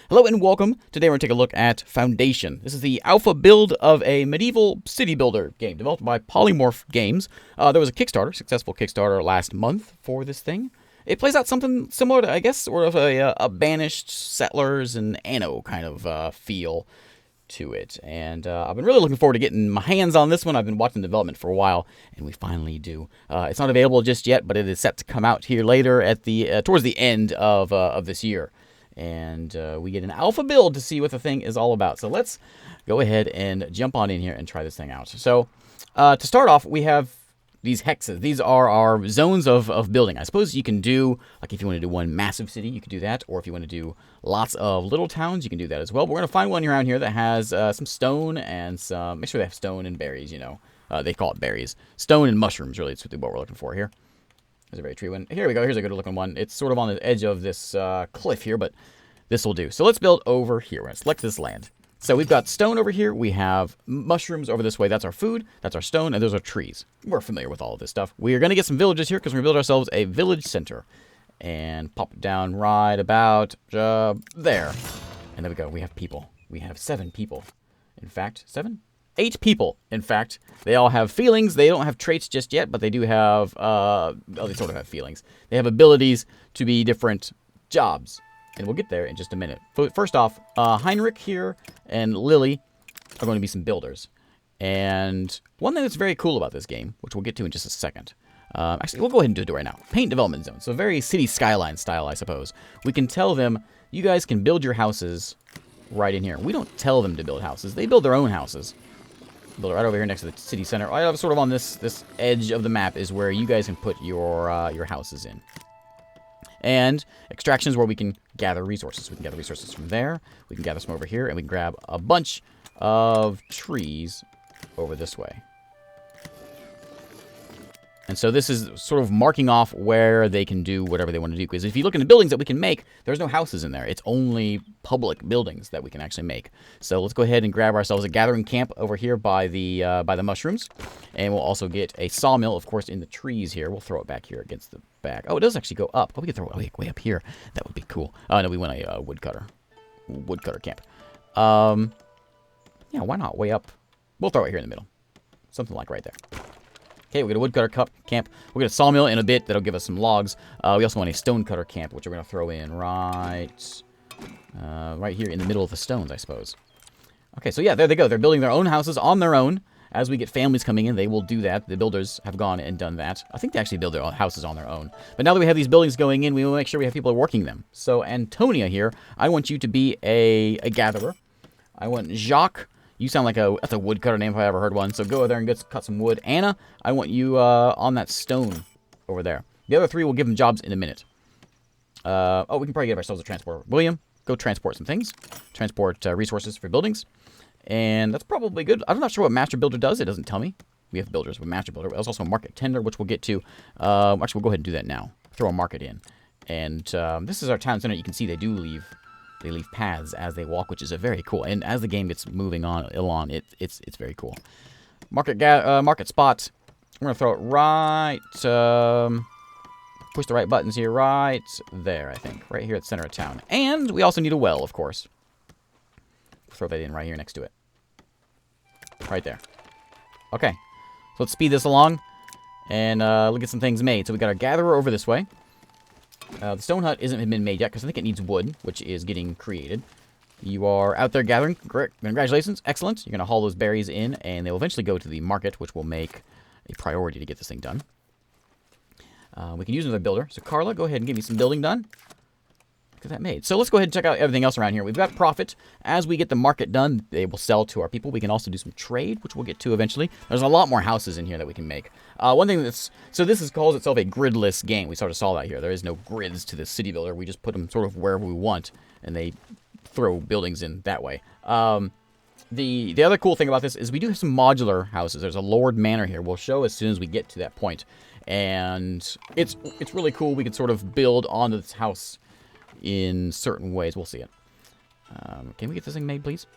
Hello and welcome. Today we're going to take a look at Foundation. This is the alpha build of a medieval city builder game developed by Polymorph Games. There was a Kickstarter, successful Kickstarter last month for this thing. It plays out something similar to, I guess, sort of a banished settlers and Anno kind of feel to it. And I've been really looking forward to getting my hands on this one. I've been watching the development for a while, and we finally do. It's not available just yet, but it is set to come out here later at the towards the end of this year. And we get an alpha build to see what the thing is all about. So let's go ahead and jump on in here and try this thing out. So to start off, we have these hexes. These are our zones of building. I suppose you can do, like if you want to do one massive city, you could do that. Or if you want to do lots of little towns, you can do that as well. But we're going to find one around here that has some stone and some, make sure they have stone and berries, you know. They call it berries. Stone and mushrooms, really, is what we're looking for here. There's a very tree one. Here we go. Here's a good looking one. It's sort of on the edge of this cliff here, but this will do. So let's build over here. We're going to select this land. So we've got stone over here. We have mushrooms over this way. That's our food. That's our stone. And those are trees. We're familiar with all of this stuff. We are going to get some villages here because we're going to build ourselves a village center. And pop it down right about there. And there we go. We have people. We have 7 people. In fact, 7? 8 people, in fact. They all have feelings. They don't have traits just yet, but they do have, they sort of have feelings. They have abilities to be different jobs. And we'll get there in just a minute. First off, Heinrich here and Lily are going to be some builders. And one thing that's very cool about this game, which we'll get to in just a second. Actually, we'll go ahead and do it right now. Paint development zone. So very city skyline style, I suppose. We can tell them, you guys can build your houses right in here. We don't tell them to build houses. They build their own houses. Build it right over here next to the city center. Right sort of on this edge of the map is where you guys can put your houses in. And extraction is where we can gather resources. We can gather resources from there. We can gather some over here, and we can grab a bunch of trees over this way. And so this is sort of marking off where they can do whatever they want to do. Because if you look in the buildings that we can make, there's no houses in there. It's only public buildings that we can actually make. So let's go ahead and grab ourselves a gathering camp over here by the mushrooms. And we'll also get a sawmill, of course, in the trees here. We'll throw it back here against the back. Oh, it does actually go up. Oh, we can throw it way up here. That would be cool. Oh, no, we want a woodcutter camp. Yeah, why not way up? We'll throw it here in the middle. Something like right there. Okay, we got a woodcutter camp. We'll get a sawmill in a bit. That'll give us some logs. We also want a stonecutter camp, which we're going to throw in right here in the middle of the stones, I suppose. Okay, so yeah, there they go. They're building their own houses on their own. As we get families coming in, they will do that. The builders have gone and done that. I think they actually build their own houses on their own. But now that we have these buildings going in, we will make sure we have people working them. So Antonia here, I want you to be a gatherer. I want Jacques. You sound like that's a woodcutter name if I ever heard one. So go over there and cut some wood. Anna, I want you on that stone over there. The other 3 will give them jobs in a minute. We can probably give ourselves a transporter. William, go transport some things. Transport resources for buildings. And that's probably good. I'm not sure what Master Builder does. It doesn't tell me. We have builders with Master Builder. There's also a market tender, which we'll get to. Actually, we'll go ahead and do that now. Throw a market in. And this is our town center. You can see they leave paths as they walk, which is a very cool. And as the game gets moving on, it's very cool. Market spot. We're gonna throw it right. Push the right buttons here, right there. I think right here at the center of town. And we also need a well, of course. Throw that in right here next to it. Right there. Okay. So let's speed this along and look at some things made. So we got our gatherer over this way. The stone hut hasn't been made yet because I think it needs wood, which is getting created. You are out there gathering. Congratulations. Excellent. You're going to haul those berries in, and they will eventually go to the market, which will make a priority to get this thing done. We can use another builder. So Carla, go ahead and give me some building done. Get that made. So let's go ahead and check out everything else around here. We've got profit. As we get the market done, they will sell to our people. We can also do some trade, which we'll get to eventually. There's a lot more houses in here that we can make. One thing so this calls itself a gridless game. We sort of saw that here. There is no grids to this city builder. We just put them sort of wherever we want, and they throw buildings in that way. The other cool thing about this is we do have some modular houses. There's a Lord Manor here. We'll show as soon as we get to that point. And it's really cool. We can sort of build onto this house in certain ways. We'll see it. Can we get this thing made, please?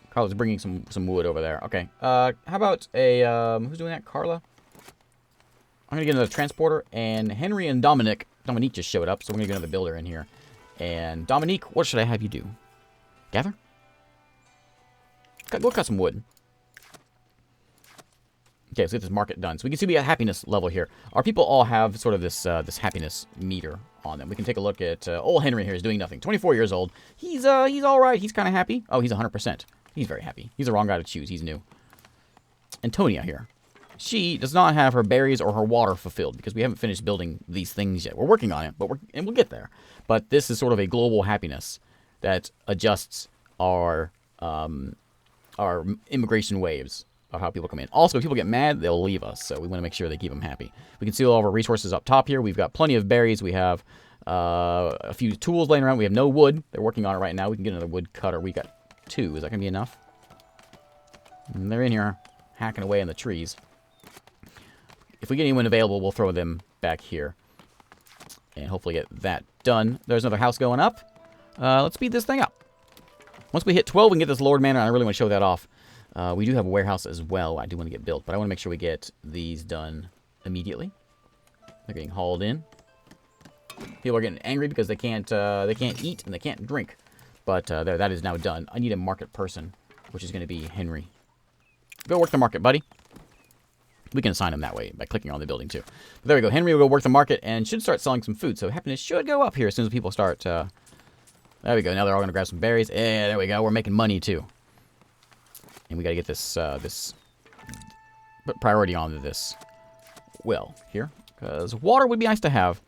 Carla's bringing some wood over there. Okay. How about a... who's doing that? Carla? I'm going to get another transporter. And Henry and Dominique just showed up. So we're going to get another builder in here. And Dominique, what should I have you do? Gather? Go cut some wood. Okay, let's get this market done. So we can see we got happiness level here. Our people all have sort of this this happiness meter on them. We can take a look at old Henry here is doing nothing. 24 years old. He's all right. He's kind of happy. Oh, he's 100%. He's very happy. He's the wrong guy to choose. He's new. Antonia here. She does not have her berries or her water fulfilled because we haven't finished building these things yet. We're working on it, but we'll get there. But this is sort of a global happiness that adjusts our immigration waves of how people come in. Also, if people get mad, they'll leave us, so we want to make sure they keep them happy. We can see all of our resources up top here. We've got plenty of berries. We have a few tools laying around. We have no wood. They're working on it right now. We can get another wood cutter. We got 2. Is that going to be enough? And they're in here hacking away in the trees. If we get anyone available, we'll throw them back here. And hopefully get that done. There's another house going up. Let's speed this thing up. Once we hit 12, we can get this Lord Manor. I really want to show that off. We do have a warehouse as well. I do want to get built, but I want to make sure we get these done immediately. They're getting hauled in. People are getting angry because they can't eat and they can't drink. But that is now done. I need a market person, which is going to be Henry. Go work the market, buddy. We can assign him that way by clicking on the building, too. But there we go. Henry will go work the market and should start selling some food. So happiness should go up here as soon as people start. There we go. Now they're all going to grab some berries. Yeah, there we go. We're making money, too. And we got to get this put priority onto this well here. Because water would be nice to have.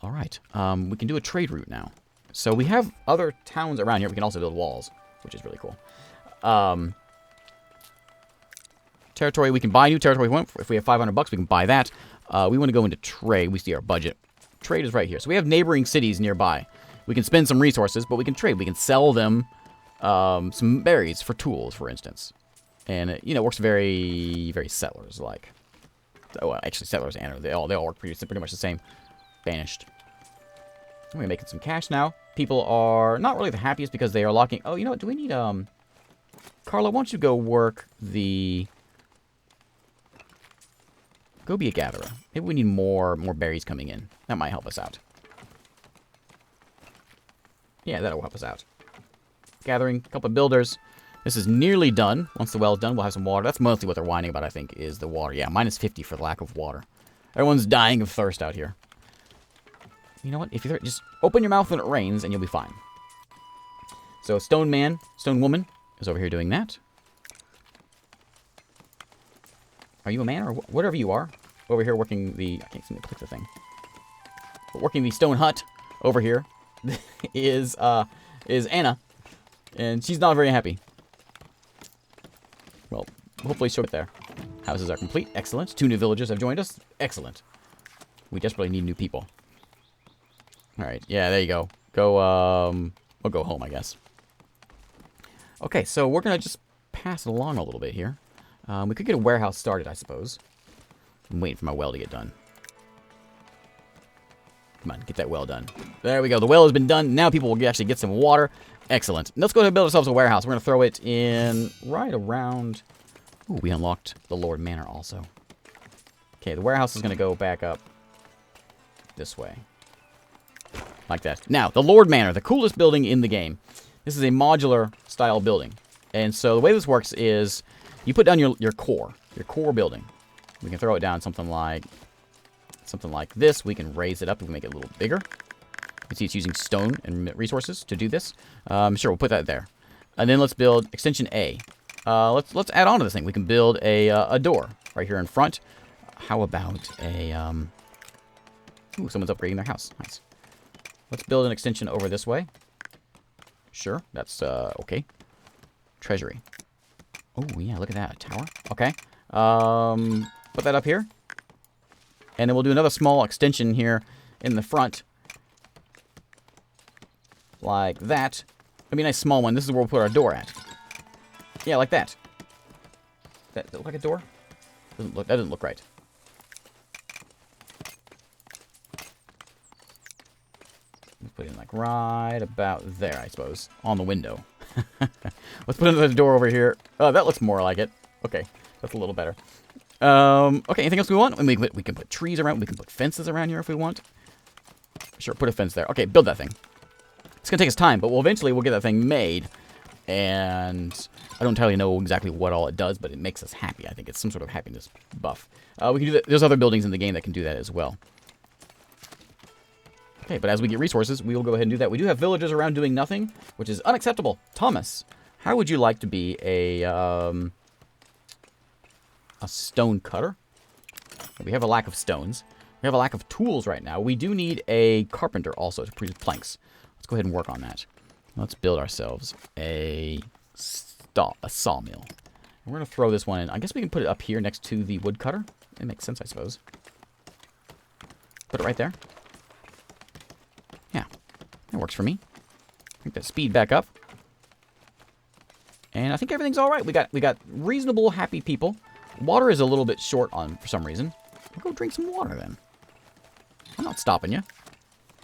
All right. We can do a trade route now. So we have other towns around here. We can also build walls, which is really cool. Territory, we can buy new territory. If we have $500, we can buy that. We want to go into trade. We see our budget. Trade is right here. So we have neighboring cities nearby. We can spend some resources, but we can trade. We can sell them some berries for tools, for instance. And it, works very, very settlers-like. Oh, well, actually, settlers and they all work pretty much the same. Banished. We're making some cash now. People are not really the happiest because they are locking. Oh, you know what? Do we need Carla? Why don't you go work the? Go be a gatherer. Maybe we need more berries coming in. That might help us out. Yeah, that'll help us out. Gathering, a couple of builders. This is nearly done. Once the well's done, we'll have some water. That's mostly what they're whining about, I think, is the water. Yeah, minus 50 for the lack of water. Everyone's dying of thirst out here. You know what? If you just open your mouth when it rains, and you'll be fine. So, Stone Man, Stone Woman is over here doing that. Are you a man or whatever you are? Over here working the... I can't seem to click the thing. But working the stone hut over here is Anna. And she's not very happy. Well, hopefully she'll get there. Houses are complete. Excellent. 2 new villagers have joined us. Excellent. We desperately need new people. Alright, yeah, there you go. We'll go home, I guess. Okay, so we're going to just pass it along a little bit here. We could get a warehouse started, I suppose. I'm waiting for my well to get done. Come on, get that well done. There we go. The well has been done. Now people will actually get some water. Excellent. Let's go ahead and build ourselves a warehouse. We're going to throw it in right around... Ooh, we unlocked the Lord Manor also. Okay, the warehouse is going to go back up this way. Like that. Now, the Lord Manor, the coolest building in the game. This is a modular style building. And so the way this works is you put down your core building. We can throw it down something like this. We can raise it up. We can make it a little bigger. You can see it's using stone and resources to do this. Sure, we'll put that there. And then let's build extension A. Let's add on to this thing. We can build a door right here in front. How about a... Ooh, someone's upgrading their house. Nice. Let's build an extension over this way. Sure, that's okay. Treasury. Oh, yeah, look at that. A tower. Okay. Put that up here. And then we'll do another small extension here in the front. Like that. It'll be a nice small one. This is where we'll put our door at. Yeah, like that. That look like a door? That doesn't look right. Put it in like right about there, I suppose. On the window. Let's put another door over here. Oh, that looks more like it. Okay, that's a little better. Okay, anything else we want? We can put trees around. We can put fences around here if we want. Sure, put a fence there. Okay, build that thing. It's going to take us time, but we'll get that thing made. And I don't entirely know exactly what all it does, but it makes us happy. I think it's some sort of happiness buff. We can do that. There's other buildings in the game that can do that as well. Okay, but as we get resources, we will go ahead and do that. We do have villagers around doing nothing, which is unacceptable. Thomas, how would you like to be a stone cutter? We have a lack of stones. We have a lack of tools right now. We do need a carpenter also to produce planks. Let's go ahead and work on that. Let's build ourselves a sawmill. And we're going to throw this one in. I guess we can put it up here next to the woodcutter. It makes sense, I suppose. Put it right there. Yeah, that works for me. Take that speed back up. And I think everything's all right. We got reasonable, happy people. Water is a little bit short on for some reason. We'll go drink some water then. I'm not stopping you.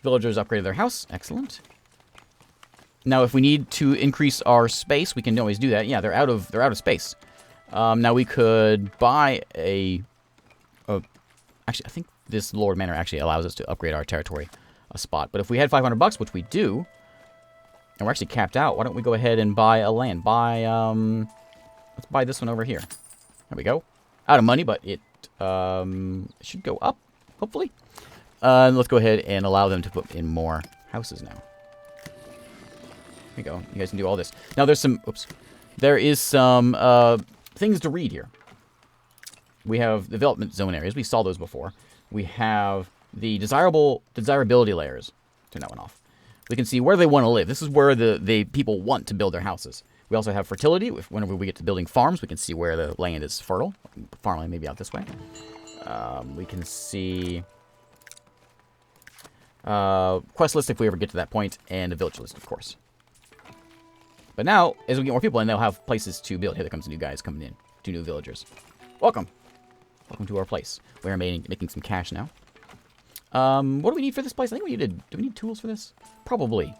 Villagers upgraded their house. Excellent. Now, if we need to increase our space, we can always do that. Yeah, they're out of space. Now we could buy a. Actually, I think this Lord Manor actually allows us to upgrade our territory a spot. But if we had $500, which we do, and we're actually capped out, why don't we go ahead and buy a land? Let's buy this one over here. There we go. Out of money, but it should go up, hopefully. Let's go ahead and allow them to put in more houses now. There we go. You guys can do all this. Now there's some, there is some things to read here. We have development zone areas. We saw those before. We have the desirability layers. Turn that one off. We can see where they want to live. This is where the people want to build their houses. We also have fertility. Whenever we get to building farms, we can see where the land is fertile. Farmland maybe out this way. We can see quest list if we ever get to that point, and a village list, of course. But now, as we get more people in, they'll have places to build. Here there comes new guys coming in. 2 new villagers. Welcome. Welcome to our place. We are making some cash now. What do we need for this place? I think do we need tools for this? Probably.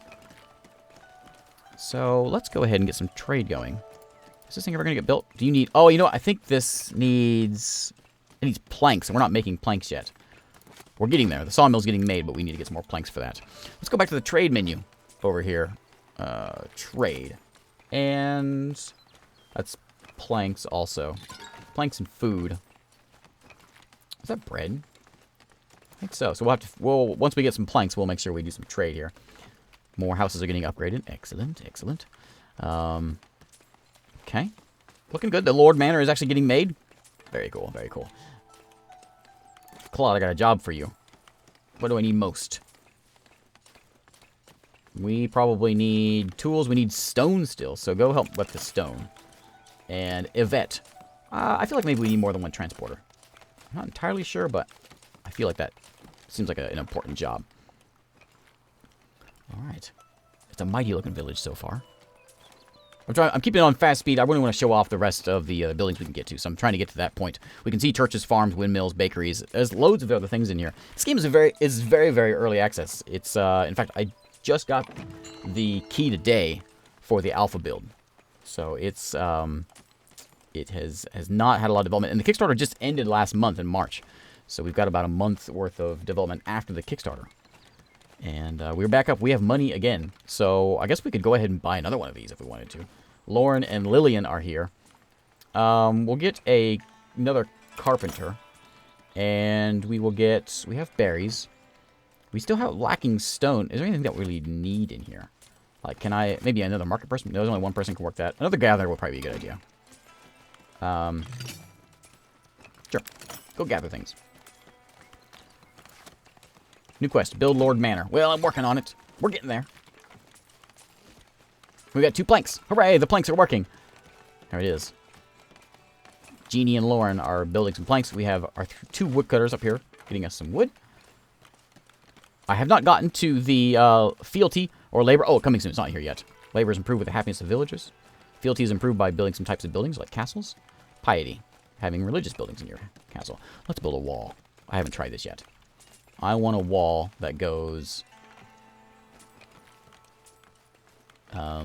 So let's go ahead and get some trade going. Is this thing ever going to get built? Do you need... Oh, you know what? I think this needs... It needs planks, and we're not making planks yet. We're getting there. The sawmill's getting made, but we need to get some more planks for that. Let's go back to the trade menu over here. Trade. And that's planks also. Planks and food. Is that bread? I think so. So once we get some planks, we'll make sure we do some trade here. More houses are getting upgraded. Excellent, excellent. Okay. Looking good. The Lord Manor is actually getting made. Very cool, very cool. Claude, I got a job for you. What do I need most? We probably need tools. We need stone still, so go help with the stone. And Yvette. I feel like maybe we need more than one transporter. I'm not entirely sure, but I feel like that seems like an important job. All right. It's a mighty looking village so far. I'm keeping it on fast speed. I really want to show off the rest of the buildings we can get to, so I'm trying to get to that point. We can see churches, farms, windmills, bakeries. There's loads of other things in here. This game is very, very early access. It's in fact, I just got the key today for the alpha build, so it's it has not had a lot of development, and the Kickstarter just ended last month in March, so we've got about a month worth of development after the Kickstarter. And we're back up. We have money again. So I guess we could go ahead and buy another one of these if we wanted to. Lauren and Lillian are here. We'll get another carpenter. And we have berries. We still have lacking stone. Is there anything that we really need in here? Like, maybe another market person? No, there's only one person can work that. Another gatherer would probably be a good idea. Sure. Go gather things. New quest, build Lord Manor. Well, I'm working on it. We're getting there. We got 2 planks. Hooray, the planks are working. There it is. Jeannie and Lauren are building some planks. We have our 2 woodcutters up here getting us some wood. I have not gotten to the fealty or labor. Oh, coming soon. It's not here yet. Labor is improved with the happiness of villagers. Fealty is improved by building some types of buildings like castles. Piety, having religious buildings in your castle. Let's build a wall. I haven't tried this yet. I want a wall that goes... I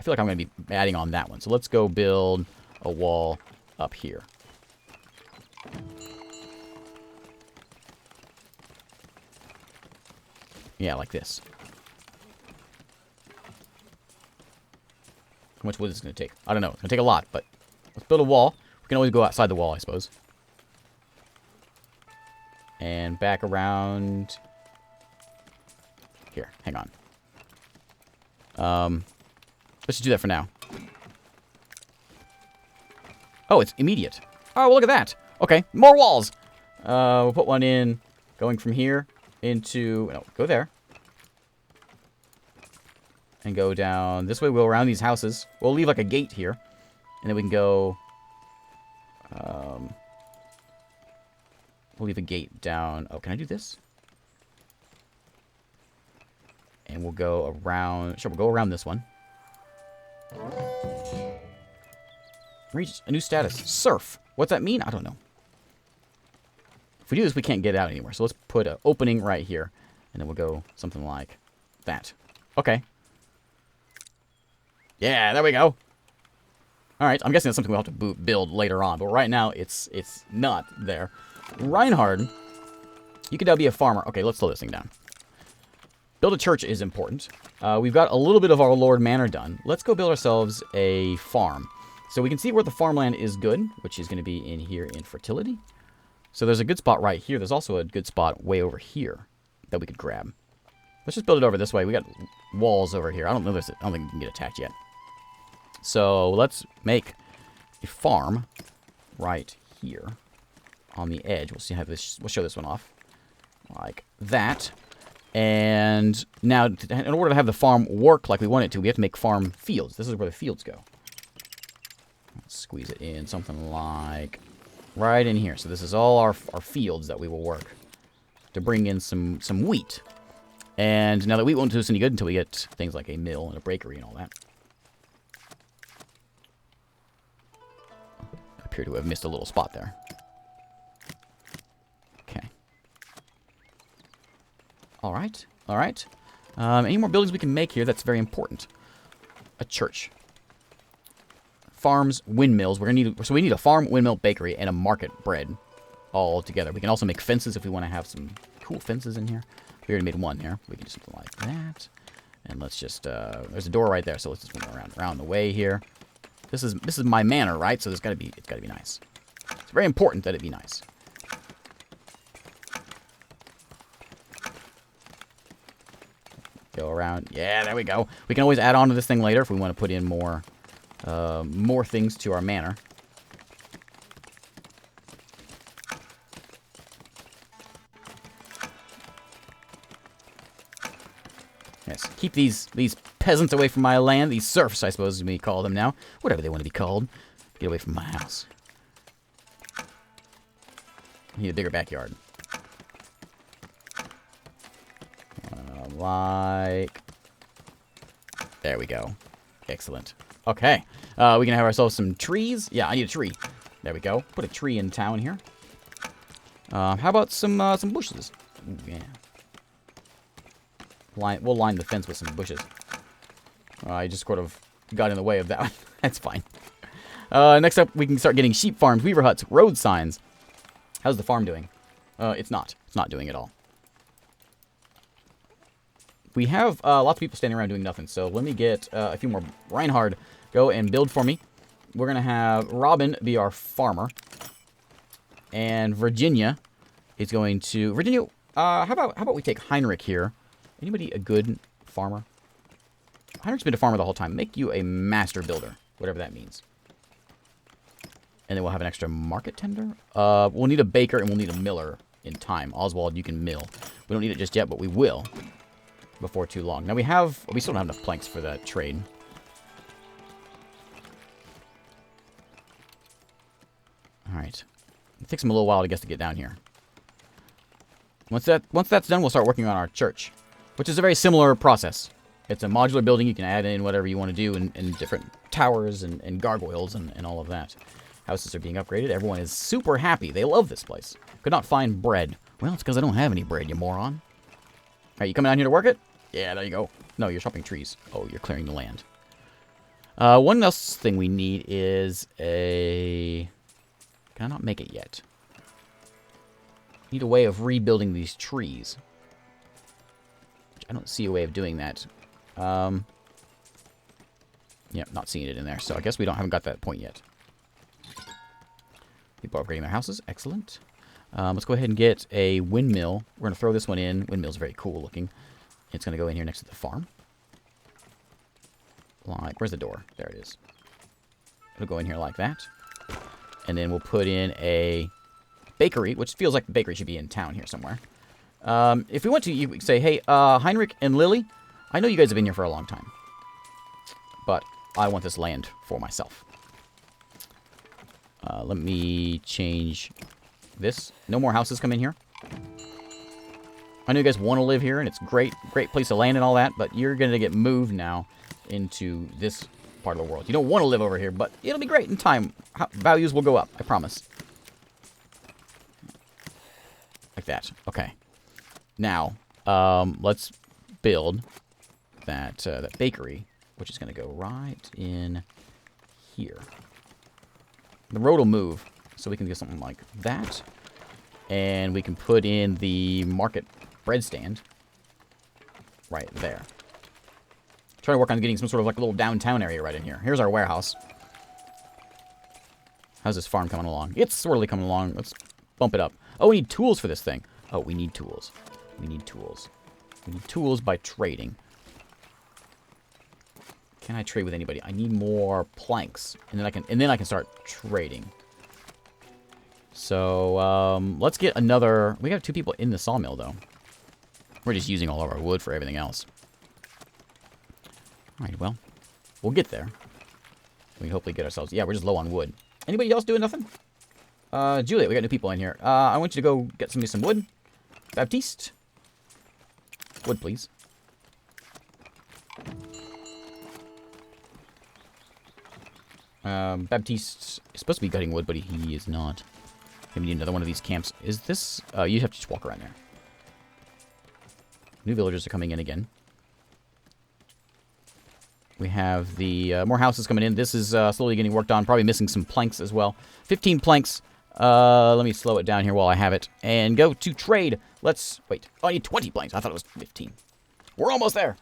feel like I'm going to be adding on that one. So let's go build a wall up here. Yeah, like this. How much wood is this going to take? I don't know. It's going to take a lot, but let's build a wall. We can always go outside the wall, I suppose. And back around... Here, hang on. Let's just do that for now. Oh, it's immediate. Oh, well, look at that. Okay, more walls. We'll put one in going from here into... No, go there. And go down this way. We'll go around these houses. We'll leave like a gate here. And then we can go... we'll leave a gate down. Oh, can I do this? And we'll go around... Sure, we'll go around this one. Reach a new status. Surf. What's that mean? I don't know. If we do this, we can't get out anymore. So let's put an opening right here. And then we'll go something like that. Okay. Yeah, there we go. Alright, I'm guessing that's something we'll have to build later on. But right now, it's not there. Reinhard, you could now be a farmer. Okay, let's slow this thing down. Build a church is important. We've got a little bit of our Lord Manor done. Let's go build ourselves a farm. So we can see where the farmland is good, which is going to be in here in fertility. So there's a good spot right here. There's also a good spot way over here that we could grab. Let's just build it over this way. We got walls over here. I don't think we can get attacked yet. So let's make a farm right here on the edge. We'll see how this. We'll show this one off like that. And now, in order to have the farm work like we want it to, we have to make farm fields. This is where the fields go. Let's squeeze it in something like right in here. So this is all our fields that we will work to bring in some wheat. And now the wheat won't do us any good until we get things like a mill and a bakery and all that. I appear to have missed a little spot there. Okay. Alright, alright. Any more buildings we can make here? That's very important. A church. Farms, windmills. We're gonna need so we need a farm, windmill, bakery, and a market bread all together. We can also make fences if we want to have some cool fences in here. We already made one here. We can do something like that. And let's just there's a door right there, so let's just move around the way here. This is my manor, right? So it's gotta be nice. It's very important that it be nice. Go around. Yeah, there we go. We can always add on to this thing later if we want to put in more things to our manor. Yes, keep these peasants away from my land. These serfs, I suppose we call them now. Whatever they want to be called. Get away from my house. I need a bigger backyard. Like... There we go. Excellent. Okay. We can have ourselves some trees. Yeah, I need a tree. There we go. Put a tree in town here. How about some bushes? Ooh, yeah. We'll line the fence with some bushes. I just sort of got in the way of that one. That's fine. Next up, we can start getting sheep farms, weaver huts, road signs. How's the farm doing? It's not. It's not doing it all. We have lots of people standing around doing nothing, so let me get a few more. Reinhard, go and build for me. We're going to have Robin be our farmer. And Virginia is going to... Virginia, how about we take Heinrich here? Anybody a good farmer? Heinrich's been a farmer the whole time. Make you a master builder, whatever that means. And then we'll have an extra market tender. We'll need a baker and we'll need a miller in time. Oswald, you can mill. We don't need it just yet, but we will before too long. Now we still don't have enough planks for that trade. Alright. It takes them a little while, I guess, to get down here. Once that's done, we'll start working on our church, which is a very similar process. It's a modular building. You can add in whatever you want to do and different towers and gargoyles and all of that. Houses are being upgraded. Everyone is super happy. They love this place. Could not find bread. Well, it's because I don't have any bread, you moron. Alright, you coming down here to work it? Yeah, there you go. No, you're chopping trees. Oh, you're clearing the land. One else thing we need is a... Can I not make it yet? Need a way of rebuilding these trees. Which I don't see a way of doing that. Yeah, not seeing it in there. So I guess we haven't got that point yet. People are upgrading their houses. Excellent. Let's go ahead and get a windmill. We're going to throw this one in. Windmill's very cool looking. It's going to go in here next to the farm. Like, where's the door? There it is. It'll go in here like that. And then we'll put in a bakery, which feels like the bakery should be in town here somewhere. If we want to, you could say, hey, Heinrich and Lily, I know you guys have been here for a long time. But I want this land for myself. Let me change this. No more houses come in here. I know you guys want to live here, and it's great place to land and all that, but you're going to get moved now into this part of the world. You don't want to live over here, but it'll be great in time. Values will go up, I promise. Like that. Okay. Now, let's build that bakery, which is going to go right in here. The road will move, so we can get something like that. And we can put in the market bread stand right there. Trying to work on getting some sort of like a little downtown area right in here. Here's our warehouse. How's this farm coming along? It's sorely coming along. Let's bump it up. Oh, we need tools for this thing. Oh, we need tools. We need tools. We need tools by trading. Can I trade with anybody? I need more planks, and then I can start trading. So let's get another. We got 2 people in the sawmill though. We're just using all of our wood for everything else. All right, well, we'll get there. We hopefully get ourselves. Yeah, we're just low on wood. Anybody else doing nothing? Juliet, we got new people in here. I want you to go get me some wood. Baptiste, wood, please. Baptiste is supposed to be cutting wood, but he is not. We need another one of these camps. Is this... you have to just walk around there. New villagers are coming in again. We have the... more houses coming in. This is slowly getting worked on. Probably missing some planks as well. 15 planks. Let me slow it down here while I have it. And go to trade. Let's... Wait. Oh, I need 20 planks. I thought it was 15. We're almost there.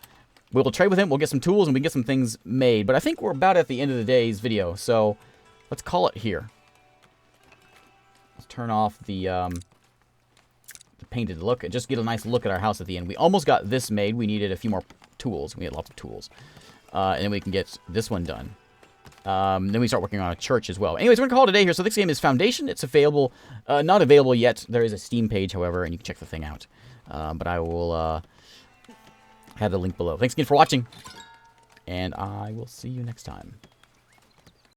We'll trade with him, we'll get some tools, and we can get some things made. But I think we're about at the end of the day's video, so let's call it here. Let's turn off the painted look and just get a nice look at our house at the end. We almost got this made. We needed a few more tools. We had lots of tools. And then we can get this one done. Then we start working on a church as well. Anyways, we're going to call it a day here. So this game is Foundation. It's available, not available yet. There is a Steam page, however, and you can check the thing out. But I will... have the link below. Thanks again for watching, and I will see you next time.